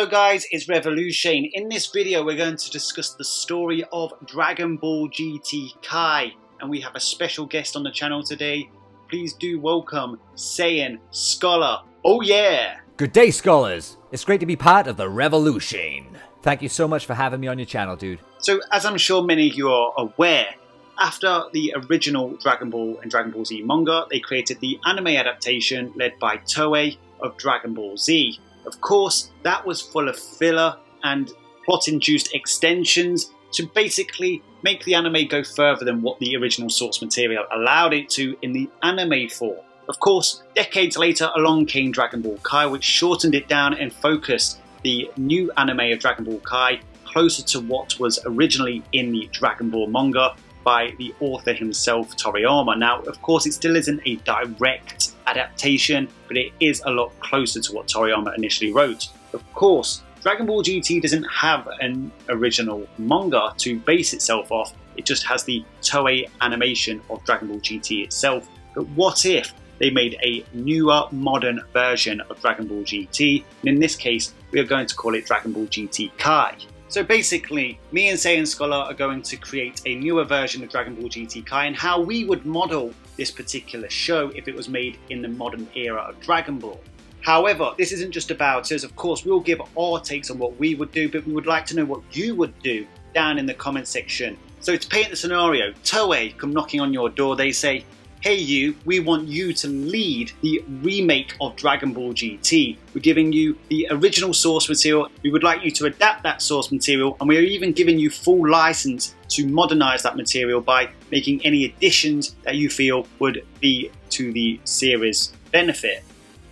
Hello guys, it's RevoluShane. In this video we're going to discuss the story of Dragon Ball GT Kai, and we have a special guest on the channel today. Please do welcome Saiyan Scholar. Oh yeah! Good day, scholars! It's great to be part of the RevoluShane. Thank you so much for having me on your channel, dude. So, as I'm sure many of you are aware, after the original Dragon Ball and Dragon Ball Z manga, they created the anime adaptation led by Toei of Dragon Ball Z. Of course, that was full of filler and plot-induced extensions to basically make the anime go further than what the original source material allowed it to in the anime form. Of course, decades later along came Dragon Ball Kai, which shortened it down and focused the new anime of Dragon Ball Kai closer to what was originally in the Dragon Ball manga by the author himself, Toriyama. Now, of course, it still isn't a direct adaptation, but it is a lot closer to what Toriyama initially wrote. Of course, Dragon Ball GT doesn't have an original manga to base itself off, it just has the Toei animation of Dragon Ball GT itself. But what if they made a newer, modern version of Dragon Ball GT, and in this case, we are going to call it Dragon Ball GT Kai. So basically, me and Saiyan Scholar are going to create a newer version of Dragon Ball GT Kai and how we would model this particular show if it was made in the modern era of Dragon Ball. However, this isn't just about us. Of course, we'll give our takes on what we would do, but we would like to know what you would do down in the comment section. So to paint the scenario, Toei come knocking on your door, they say, "Hey you, we want you to lead the remake of Dragon Ball GT. We're giving you the original source material. We would like you to adapt that source material, and we're even giving you full license to modernize that material by making any additions that you feel would be to the series' benefit."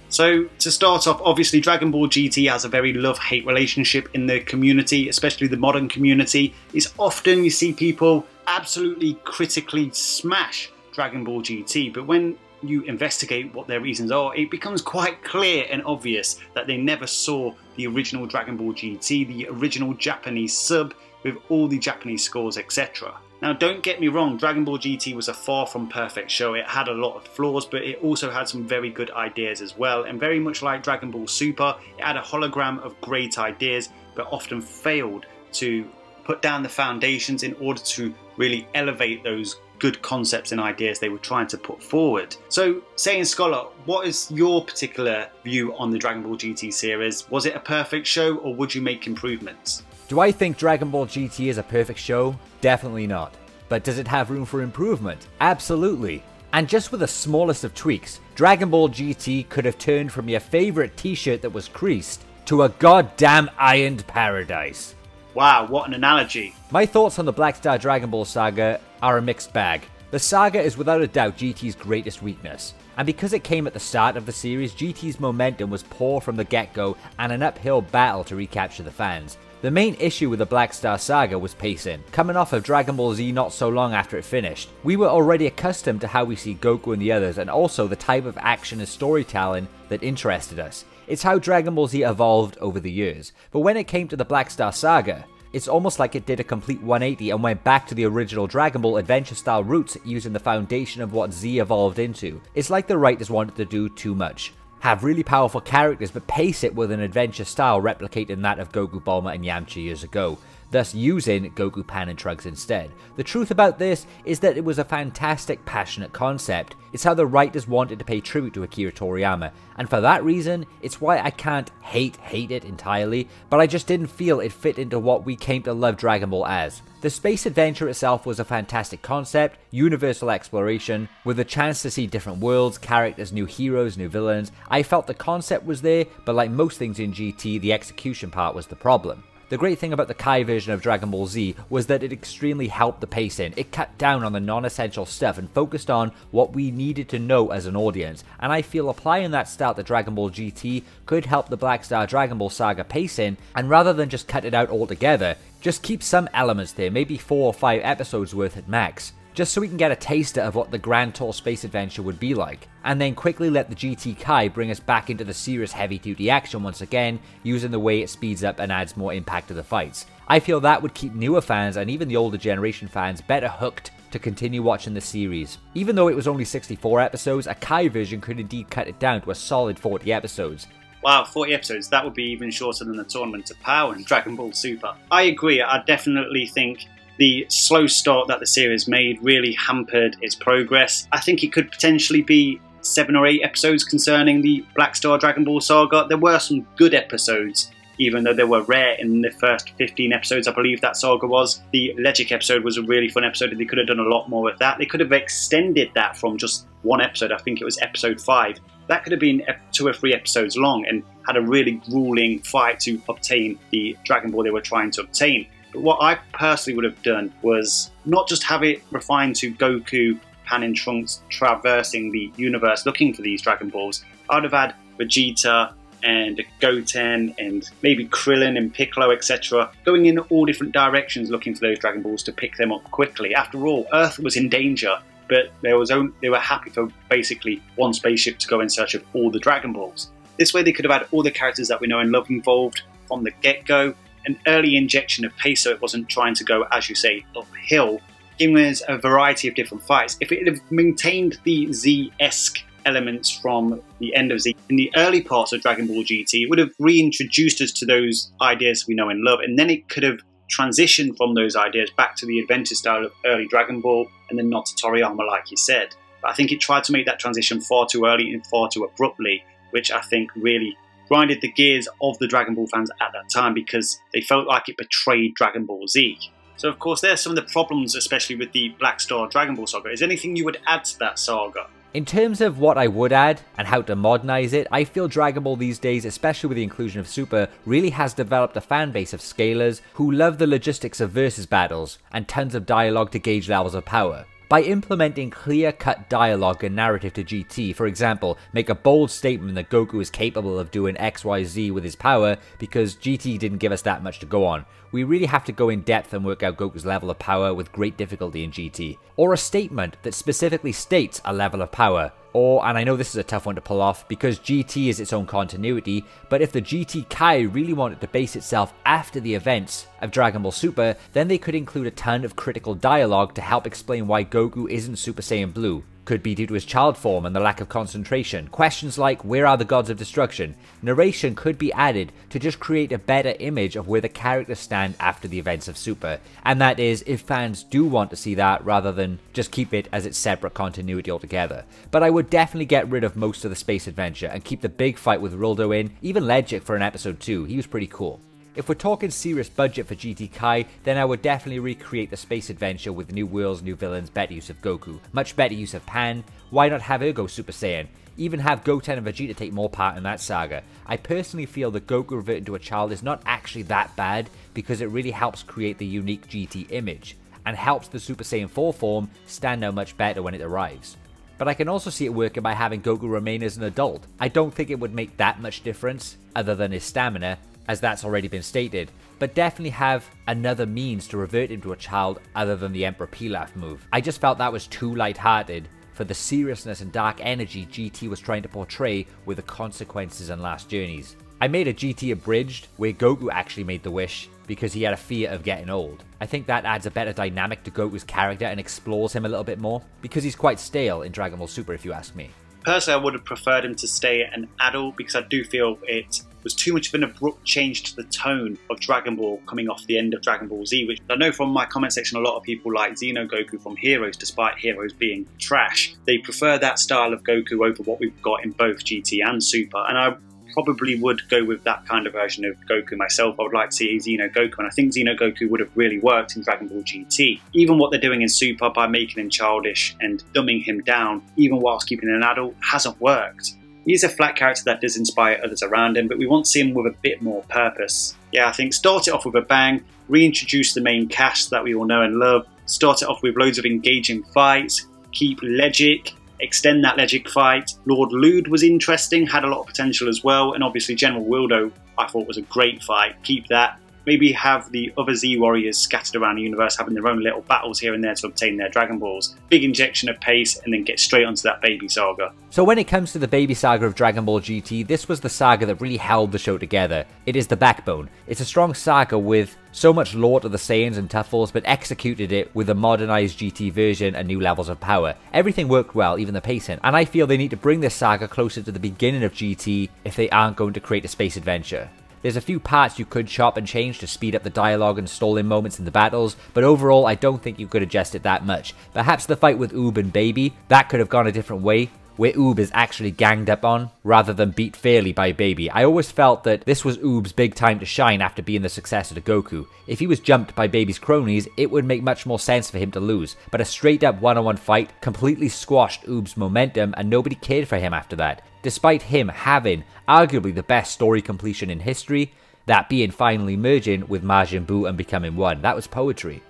So to start off, obviously Dragon Ball GT has a very love-hate relationship in the community, especially the modern community. It's often you see people absolutely critically smash Dragon Ball GT, but when you investigate what their reasons are, it becomes quite clear and obvious that they never saw the original Dragon Ball GT, the original Japanese sub with all the Japanese scores, etc. Now don't get me wrong, Dragon Ball GT was a far from perfect show. It had a lot of flaws, but it also had some very good ideas as well, and very much like Dragon Ball Super, it had a hologram of great ideas, but often failed to put down the foundations in order to really elevate those good concepts and ideas they were trying to put forward. So, Saiyan Scholar, what is your particular view on the Dragon Ball GT series? Was it a perfect show, or would you make improvements? Do I think Dragon Ball GT is a perfect show? Definitely not. But does it have room for improvement? Absolutely. And just with the smallest of tweaks, Dragon Ball GT could have turned from your favorite t-shirt that was creased to a goddamn ironed paradise. Wow, what an analogy. My thoughts on the Black Star Dragon Ball saga are a mixed bag. The saga is without a doubt GT's greatest weakness, and because it came at the start of the series, GT's momentum was poor from the get-go and an uphill battle to recapture the fans. The main issue with the Black Star saga was pacing. Coming off of Dragon Ball Z not so long after it finished, we were already accustomed to how we see Goku and the others, and also the type of action and storytelling that interested us. It's how Dragon Ball Z evolved over the years, but when it came to the Black Star saga, it's almost like it did a complete 180 and went back to the original Dragon Ball adventure style roots using the foundation of what Z evolved into. It's like the writers wanted to do too much. Have really powerful characters but pace it with an adventure style replicating that of Goku, Bulma and Yamcha years ago, thus using Goku, Pan and Trunks instead. The truth about this is that it was a fantastic, passionate concept. It's how the writers wanted to pay tribute to Akira Toriyama, and for that reason, it's why I can't hate it entirely, but I just didn't feel it fit into what we came to love Dragon Ball as. The space adventure itself was a fantastic concept, universal exploration, with a chance to see different worlds, characters, new heroes, new villains. I felt the concept was there, but like most things in GT, the execution part was the problem. The great thing about the Kai version of Dragon Ball Z was that it extremely helped the pacing. It cut down on the non-essential stuff and focused on what we needed to know as an audience, and I feel applying that style to Dragon Ball GT could help the Black Star Dragon Ball saga pacing, and rather than just cut it out altogether, just keep some elements there, maybe 4 or 5 episodes worth at max, just so we can get a taster of what the Grand Tour space adventure would be like, and then quickly let the GT Kai bring us back into the serious heavy-duty action once again, using the way it speeds up and adds more impact to the fights. I feel that would keep newer fans and even the older generation fans better hooked to continue watching the series. Even though it was only 64 episodes, a Kai version could indeed cut it down to a solid 40 episodes. Wow, 40 episodes, that would be even shorter than the Tournament of Power and Dragon Ball Super. I agree, I definitely think the slow start that the series made really hampered its progress. I think it could potentially be 7 or 8 episodes concerning the Black Star Dragon Ball saga. There were some good episodes, even though they were rare in the first 15 episodes, I believe that saga was. The Legic episode was a really fun episode, and they could have done a lot more with that. They could have extended that from just one episode, I think it was episode 5. That could have been 2 or 3 episodes long and had a really grueling fight to obtain the Dragon Ball they were trying to obtain. But what I personally would have done was not just have it refined to Goku, Pan and Trunks traversing the universe looking for these Dragon Balls. I would have had Vegeta and Goten and maybe Krillin and Piccolo, etc., going in all different directions looking for those Dragon Balls to pick them up quickly. After all, Earth was in danger, but they were happy for basically one spaceship to go in search of all the Dragon Balls. This way they could have had all the characters that we know and love involved from the get-go, an early injection of pace so it wasn't trying to go, as you say, uphill, giving us a variety of different fights. If it had maintained the Z-esque elements from the end of Z in the early parts of Dragon Ball GT, it would have reintroduced us to those ideas we know and love, and then it could have transitioned from those ideas back to the adventure style of early Dragon Ball and then not to Toriyama, like you said. But I think it tried to make that transition far too early and far too abruptly, which I think really grinded the gears of the Dragon Ball fans at that time because they felt like it betrayed Dragon Ball Z. So of course there's some of the problems, especially with the Black Star Dragon Ball saga. Is there anything you would add to that saga? In terms of what I would add and how to modernize it, I feel Dragon Ball these days, especially with the inclusion of Super, really has developed a fan base of scalers who love the logistics of versus battles and tons of dialogue to gauge levels of power. By implementing clear-cut dialogue and narrative to GT, for example, make a bold statement that Goku is capable of doing XYZ with his power because GT didn't give us that much to go on. We really have to go in depth and work out Goku's level of power with great difficulty in GT. Or a statement that specifically states a level of power. Or, and I know this is a tough one to pull off because GT is its own continuity, but if the GT Kai really wanted to base itself after the events of Dragon Ball Super, then they could include a ton of critical dialogue to help explain why Goku isn't Super Saiyan Blue. Could be due to his child form and the lack of concentration. Questions like, where are the gods of destruction? Narration could be added to just create a better image of where the characters stand after the events of Super. And that is, if fans do want to see that, rather than just keep it as its separate continuity altogether. But I would definitely get rid of most of the space adventure and keep the big fight with Rildo in, even Legic for an episode 2, he was pretty cool. If we're talking serious budget for GT Kai, then I would definitely recreate the space adventure with new worlds, new villains, better use of Goku, much better use of Pan. Why not have her go Super Saiyan? Even have Goten and Vegeta take more part in that saga. I personally feel that Goku reverting to a child is not actually that bad because it really helps create the unique GT image and helps the Super Saiyan 4 form stand out much better when it arrives. But I can also see it working by having Goku remain as an adult. I don't think it would make that much difference other than his stamina, as that's already been stated, but definitely have another means to revert him to a child other than the Emperor Pilaf move. I just felt that was too lighthearted for the seriousness and dark energy GT was trying to portray with the consequences and last journeys. I made a GT abridged where Goku actually made the wish because he had a fear of getting old. I think that adds a better dynamic to Goku's character and explores him a little bit more because he's quite stale in Dragon Ball Super if you ask me. Personally, I would have preferred him to stay an adult because I do feel it was too much of an abrupt change to the tone of Dragon Ball coming off the end of Dragon Ball Z, which I know from my comment section a lot of people like Xeno Goku from Heroes, despite Heroes being trash. They prefer that style of Goku over what we've got in both GT and Super, and I probably would go with that kind of version of Goku myself. I would like to see Xeno Goku, and I think Xeno Goku would have really worked in Dragon Ball GT. Even what they're doing in Super by making him childish and dumbing him down, even whilst keeping him an adult, hasn't worked. He's a flat character that does inspire others around him, but we want to see him with a bit more purpose. Yeah, I think start it off with a bang, reintroduce the main cast that we all know and love, start it off with loads of engaging fights, keep Legic, extend that Legic fight. Lord Lude was interesting, had a lot of potential as well, and obviously General Wildo I thought was a great fight. Keep that. maybe have the other Z Warriors scattered around the universe having their own little battles here and there to obtain their Dragon Balls. Big injection of pace and then get straight onto that baby saga. So when it comes to the baby saga of Dragon Ball GT, this was the saga that really held the show together. It is the backbone. It's a strong saga with so much lore to the Saiyans and Tuffles, but executed it with a modernized GT version and new levels of power. Everything worked well, even the pacing, and I feel they need to bring this saga closer to the beginning of GT if they aren't going to create a space adventure. There's a few parts you could chop and change to speed up the dialogue and stalling moments in the battles, but overall I don't think you could adjust it that much. Perhaps the fight with Oob and Baby, that could have gone a different way, where Oob is actually ganged up on, rather than beat fairly by Baby. I always felt that this was Oob's big time to shine after being the successor to Goku. If he was jumped by Baby's cronies, it would make much more sense for him to lose, but a straight up one-on-one fight completely squashed Oob's momentum and nobody cared for him after that. Despite him having arguably the best story completion in history, that being finally merging with Majin Buu and becoming one. That was poetry.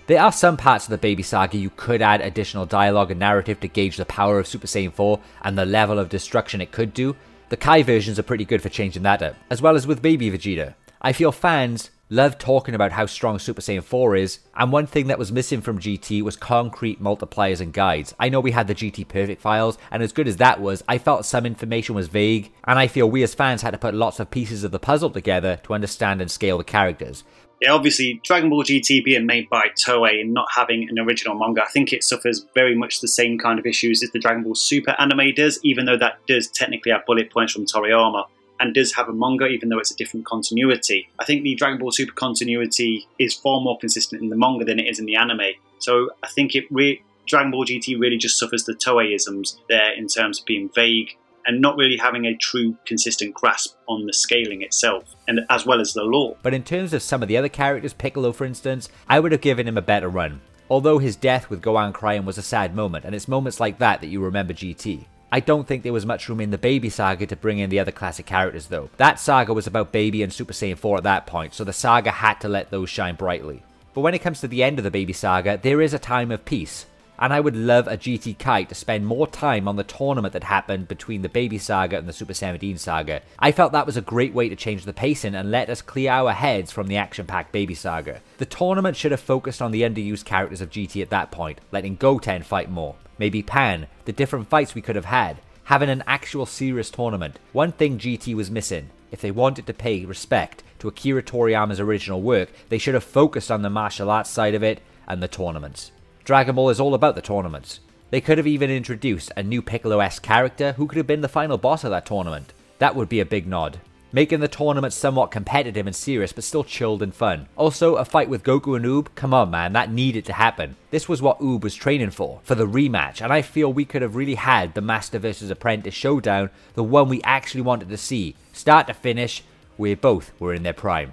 There are some parts of the Baby Saga you could add additional dialogue and narrative to gauge the power of Super Saiyan 4 and the level of destruction it could do. The Kai versions are pretty good for changing that up, as well as with Baby Vegeta. I feel fans love talking about how strong Super Saiyan 4 is, and one thing that was missing from GT was concrete multipliers and guides. I know we had the GT Perfect files, and as good as that was, I felt some information was vague, and I feel we as fans had to put lots of pieces of the puzzle together to understand and scale the characters. Yeah, obviously, Dragon Ball GT being made by Toei and not having an original manga, I think it suffers very much the same kind of issues as the Dragon Ball Super anime does, even though that does technically have bullet points from Toriyama, and does have a manga, even though it's a different continuity. I think the Dragon Ball Super continuity is far more consistent in the manga than it is in the anime. So I think Dragon Ball GT really just suffers the Toei-isms there in terms of being vague and not really having a true consistent grasp on the scaling itself, and as well as the lore. But in terms of some of the other characters, Piccolo for instance, I would have given him a better run. Although his death with Gohan crying was a sad moment, and it's moments like that you remember GT. I don't think there was much room in the Baby Saga to bring in the other classic characters though. That saga was about Baby and Super Saiyan 4 at that point, so the saga had to let those shine brightly. But when it comes to the end of the Baby Saga, there is a time of peace. And I would love a GT Kai to spend more time on the tournament that happened between the Baby Saga and the Super Saiyan Saga. I felt that was a great way to change the pacing and let us clear our heads from the action-packed Baby Saga. The tournament should have focused on the underused characters of GT at that point, letting Goten fight more. Maybe Pan, the different fights we could have had, having an actual serious tournament. One thing GT was missing. If they wanted to pay respect to Akira Toriyama's original work, they should have focused on the martial arts side of it and the tournaments. Dragon Ball is all about the tournaments. They could have even introduced a new Piccolo-esque character who could have been the final boss of that tournament. That would be a big nod. Making the tournament somewhat competitive and serious but still chilled and fun. Also, a fight with Goku and Oob, come on man, that needed to happen. This was what Oob was training for the rematch, and I feel we could have really had the Master vs Apprentice showdown, the one we actually wanted to see, start to finish, where both were in their prime.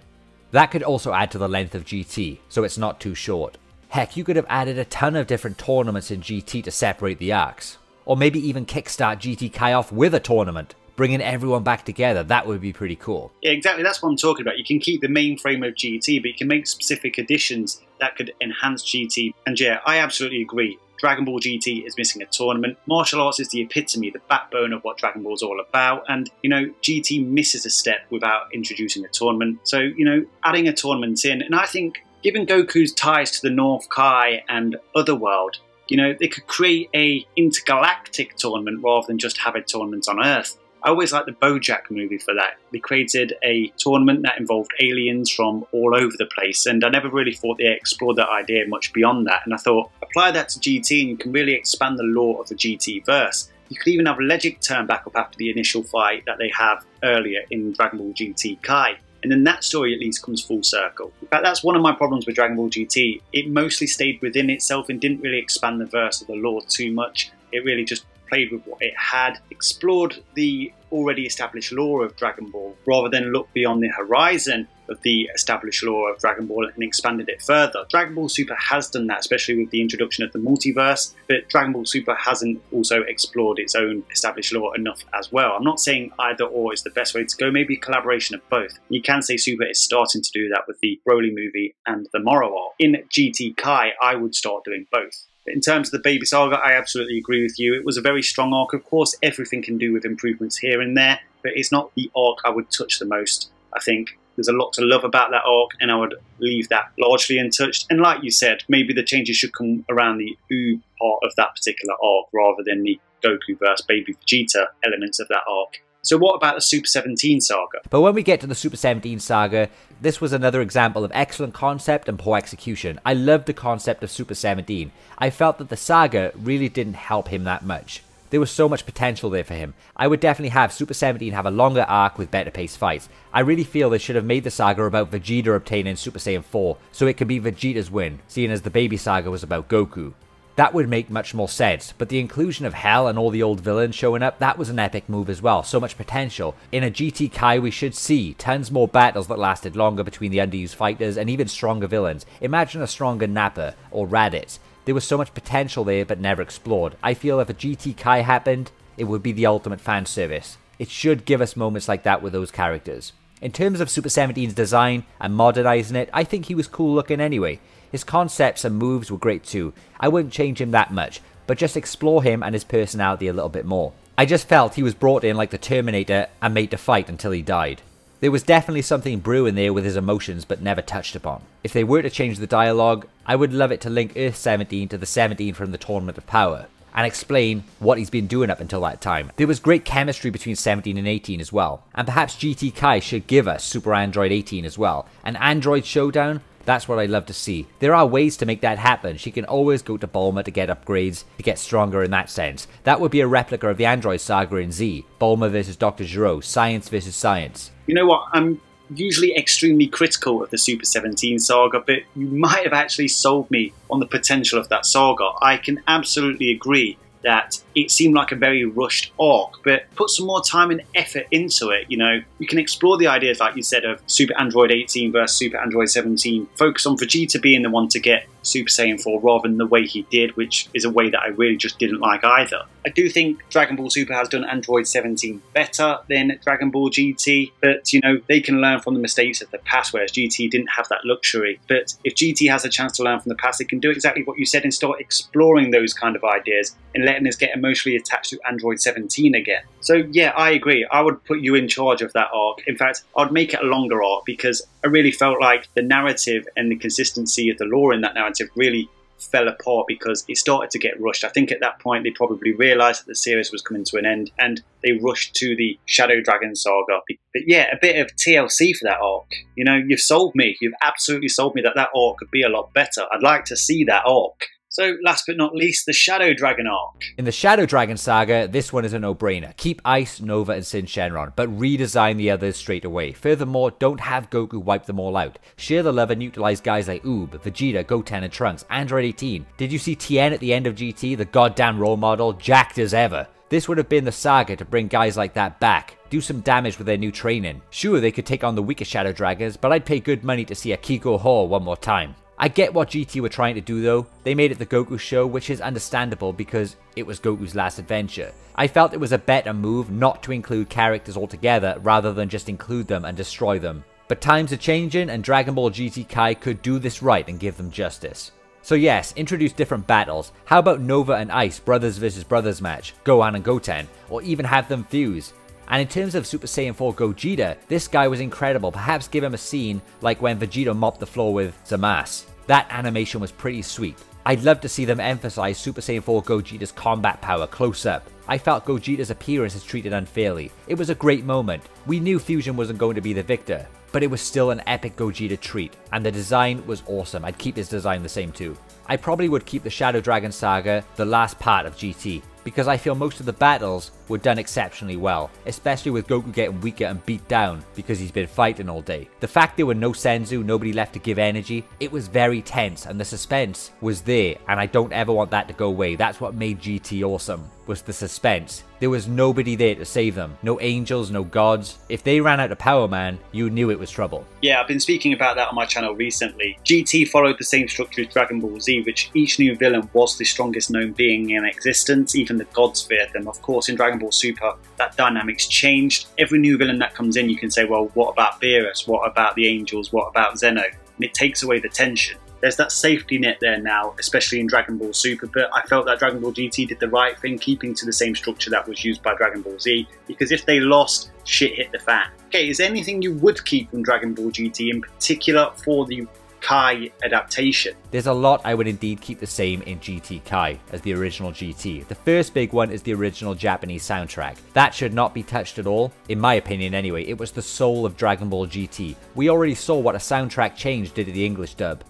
That could also add to the length of GT, so it's not too short. Heck, you could have added a ton of different tournaments in GT to separate the arcs. Or maybe even kickstart GT Kai off with a tournament, bringing everyone back together. That would be pretty cool. Yeah, exactly, that's what I'm talking about. You can keep the main frame of GT, but you can make specific additions that could enhance GT. And yeah, I absolutely agree. Dragon Ball GT is missing a tournament. Martial arts is the epitome, the backbone of what Dragon Ball is all about. And, you know, GT misses a step without introducing a tournament. So, you know, adding a tournament in, and I think given Goku's ties to the North Kai and Otherworld, you know, they could create a intergalactic tournament rather than just have a tournament on Earth. I always liked the BoJack movie for that. They created a tournament that involved aliens from all over the place, and I never really thought they explored that idea much beyond that. And I thought, apply that to GT and you can really expand the lore of the GT verse. You could even have Legic turn back up after the initial fight that they have earlier in Dragon Ball GT Kai. And then that story at least comes full circle. In fact, that's one of my problems with Dragon Ball GT. It mostly stayed within itself and didn't really expand the verse of the lore too much. It really just played with what it had, explored the already established lore of Dragon Ball, rather than look beyond the horizon of the established lore of Dragon Ball and expanded it further. Dragon Ball Super has done that, especially with the introduction of the multiverse, but Dragon Ball Super hasn't also explored its own established lore enough as well. I'm not saying either or is the best way to go, maybe a collaboration of both. You can say Super is starting to do that with the Broly movie and the Moro arc. In GT Kai, I would start doing both. In terms of the Baby Saga, I absolutely agree with you. It was a very strong arc. Of course, everything can do with improvements here and there, but it's not the arc I would touch the most, I think. there's a lot to love about that arc, and I would leave that largely untouched. And like you said, maybe the changes should come around the Oob part of that particular arc rather than the Goku vs Baby Vegeta elements of that arc. So what about the Super 17 saga? But when we get to the Super 17 saga, this was another example of excellent concept and poor execution. I loved the concept of Super 17. I felt that the saga really didn't help him that much. There was so much potential there for him. I would definitely have Super 17 have a longer arc with better paced fights. I really feel they should have made the saga about Vegeta obtaining Super Saiyan 4, so it could be Vegeta's win, seeing as the baby saga was about Goku. That would make much more sense, but the inclusion of Hell and all the old villains showing up, that was an epic move as well, so much potential. In a GT Kai we should see tons more battles that lasted longer between the underused fighters and even stronger villains. Imagine a stronger Nappa or Raditz. There was so much potential there but never explored. I feel if a GT Kai happened, it would be the ultimate fan service. It should give us moments like that with those characters. In terms of Super 17's design and modernizing it, I think he was cool looking anyway. His concepts and moves were great too. I wouldn't change him that much, but just explore him and his personality a little bit more. I just felt he was brought in like the Terminator and made to fight until he died. There was definitely something brewing there with his emotions but never touched upon. If they were to change the dialogue, I would love it to link Earth 17 to the 17 from the Tournament of Power, and explain what he's been doing up until that time. There was great chemistry between 17 and 18 as well, and perhaps GT Kai should give us Super Android 18 as well. An Android showdown? That's what I'd love to see. There are ways to make that happen. She can always go to Bulma to get upgrades, to get stronger in that sense. That would be a replica of the Android saga in Z. Bulma versus Dr. Gero, science versus science. You know what, I'm usually extremely critical of the Super 17 saga, but you might have actually sold me on the potential of that saga. I can absolutely agree that it seemed like a very rushed arc, but put some more time and effort into it. You know, you can explore the ideas, like you said, of Super Android 18 versus Super Android 17. Focus on Vegeta being the one to get Super Saiyan 4 rather than the way he did, which is a way that I really just didn't like either. I do think Dragon Ball Super has done Android 17 better than Dragon Ball GT, but you know, they can learn from the mistakes of the past, whereas GT didn't have that luxury. But if GT has a chance to learn from the past, it can do exactly what you said and start exploring those kind of ideas and letting us get emotionally attached to Android 17 again. So yeah, I agree. I would put you in charge of that arc. In fact, I'd make it a longer arc because I really felt like the narrative and the consistency of the lore in that narrative really fell apart because it started to get rushed. I think at that point they probably realised that the series was coming to an end and they rushed to the Shadow Dragon saga. But yeah, a bit of TLC for that arc. You know, you've sold me. You've absolutely sold me that that arc could be a lot better. I'd like to see that arc. So, last but not least, the Shadow Dragon arc. In the Shadow Dragon saga, this one is a no-brainer. Keep Ice, Nova, and Saiyan Shenron, but redesign the others straight away. Furthermore, don't have Goku wipe them all out. Share the love and utilize guys like Oob, Vegeta, Goten, and Trunks, Android 18. Did you see Tien at the end of GT, the goddamn role model, jacked as ever? This would have been the saga to bring guys like that back. Do some damage with their new training. Sure, they could take on the weaker Shadow Dragons, but I'd pay good money to see a Kiko Hor one more time. I get what GT were trying to do though. They made it the Goku show, which is understandable because it was Goku's last adventure. I felt it was a better move not to include characters altogether rather than just include them and destroy them. But times are changing and Dragon Ball GT Kai could do this right and give them justice. So yes, introduce different battles. How about Nova and Ice brothers versus brothers match, Gohan and Goten, or even have them fuse? And in terms of Super Saiyan 4 Gogeta, this guy was incredible. Perhaps give him a scene like when Vegeta mopped the floor with Zamasu. That animation was pretty sweet. I'd love to see them emphasize Super Saiyan 4 Gogeta's combat power close up. I felt Gogeta's appearance is treated unfairly. It was a great moment. We knew Fusion wasn't going to be the victor, but it was still an epic Gogeta treat, and the design was awesome. I'd keep his design the same too. I probably would keep the Shadow Dragon saga the last part of GT, because I feel most of the battles were done exceptionally well, especially with Goku getting weaker and beat down because he's been fighting all day. The fact there were no Senzu, nobody left to give energy, it was very tense and the suspense was there, and I don't ever want that to go away. That's what made GT awesome, was the suspense. There was nobody there to save them. No angels, no gods. If they ran out of power, man, you knew it was trouble. Yeah, I've been speaking about that on my channel recently. GT followed the same structure as Dragon Ball Z, which each new villain was the strongest known being in existence. Even the gods feared them. Of course, in Dragon Ball Super, that dynamic's changed. Every new villain that comes in, you can say, well, what about Beerus? What about the angels? What about Zeno? And it takes away the tension. there's that safety net there now, especially in Dragon Ball Super, but I felt that Dragon Ball GT did the right thing, keeping to the same structure that was used by Dragon Ball Z, because if they lost, shit hit the fan. Okay, is there anything you would keep from Dragon Ball GT, in particular for the Kai adaptation? There's a lot I would indeed keep the same in GT Kai as the original GT. The first big one is the original Japanese soundtrack. That should not be touched at all, in my opinion anyway. It was the soul of Dragon Ball GT. We already saw what a soundtrack change did to the English dub.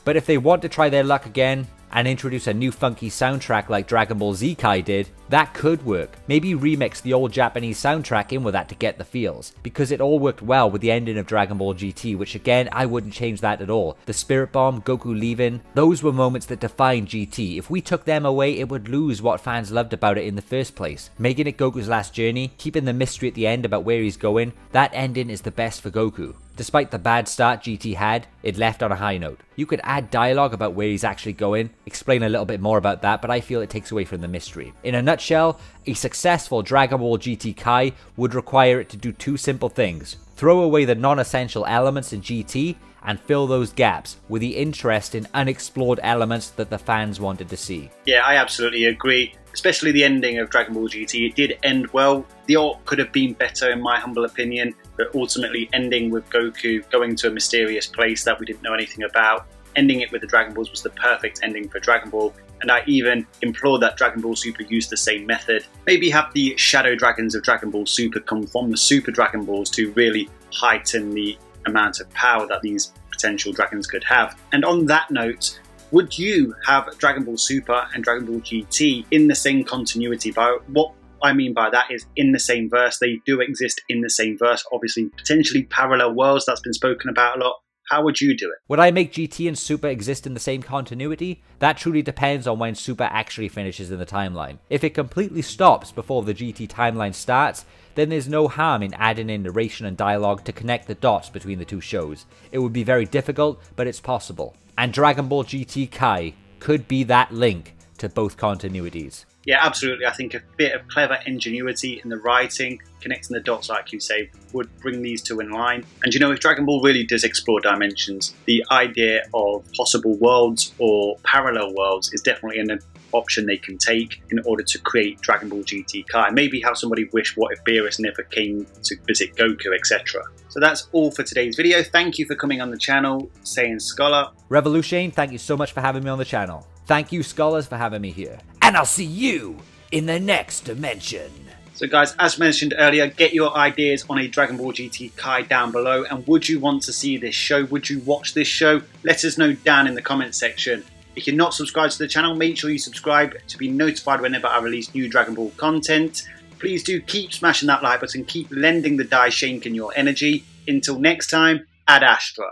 But if they want to try their luck again and introduce a new funky soundtrack like Dragon Ball Z Kai did, that could work. Maybe remix the old Japanese soundtrack in with that to get the feels, because it all worked well with the ending of Dragon Ball GT, which again, I wouldn't change that at all. The Spirit Bomb, Goku leaving, those were moments that defined GT. If we took them away, it would lose what fans loved about it in the first place. Making it Goku's last journey, keeping the mystery at the end about where he's going, that ending is the best for Goku. Despite the bad start GT had, it left on a high note. You could add dialogue about where he's actually going, explain a little bit more about that, but I feel it takes away from the mystery. In a nutshell, a successful Dragon Ball GT Kai would require it to do two simple things: throw away the non-essential elements in GT and fill those gaps with the interest in unexplored elements that the fans wanted to see. Yeah, I absolutely agree. Especially the ending of Dragon Ball GT. It did end well. The art could have been better in my humble opinion, but ultimately ending with Goku going to a mysterious place that we didn't know anything about, ending it with the Dragon Balls was the perfect ending for Dragon Ball. And I even implored that Dragon Ball Super use the same method. Maybe have the Shadow Dragons of Dragon Ball Super come from the Super Dragon Balls to really heighten the amount of power that these potential dragons could have. And on that note, would you have Dragon Ball Super and Dragon Ball GT in the same continuity? By what I mean by that is in the same verse. They do exist in the same verse, obviously potentially parallel worlds, that's been spoken about a lot. How would you do it? Would I make GT and Super exist in the same continuity? That truly depends on when Super actually finishes in the timeline. If it completely stops before the GT timeline starts, then there's no harm in adding in narration and dialogue to connect the dots between the two shows. It would be very difficult, but it's possible. And Dragon Ball GT Kai could be that link to both continuities. Yeah, absolutely. I think a bit of clever ingenuity in the writing, connecting the dots, like you say, would bring these two in line. And you know, if Dragon Ball really does explore dimensions, the idea of possible worlds or parallel worlds is definitely an option they can take in order to create Dragon Ball GT Kai. Maybe have somebody wish, what if Beerus never came to visit Goku, etc. So that's all for today's video. Thank you for coming on the channel, Saiyan Scholar. RevoluShane, thank you so much for having me on the channel. Thank you, scholars, for having me here. And I'll see you in the next dimension. So guys, as mentioned earlier, get your ideas on a Dragon Ball GT Kai down below. And would you want to see this show? Would you watch this show? Let us know down in the comment section. If you're not subscribed to the channel, make sure you subscribe to be notified whenever I release new Dragon Ball content. Please do keep smashing that like button, keep lending the die Shankin your energy. Until next time, Ad Astra.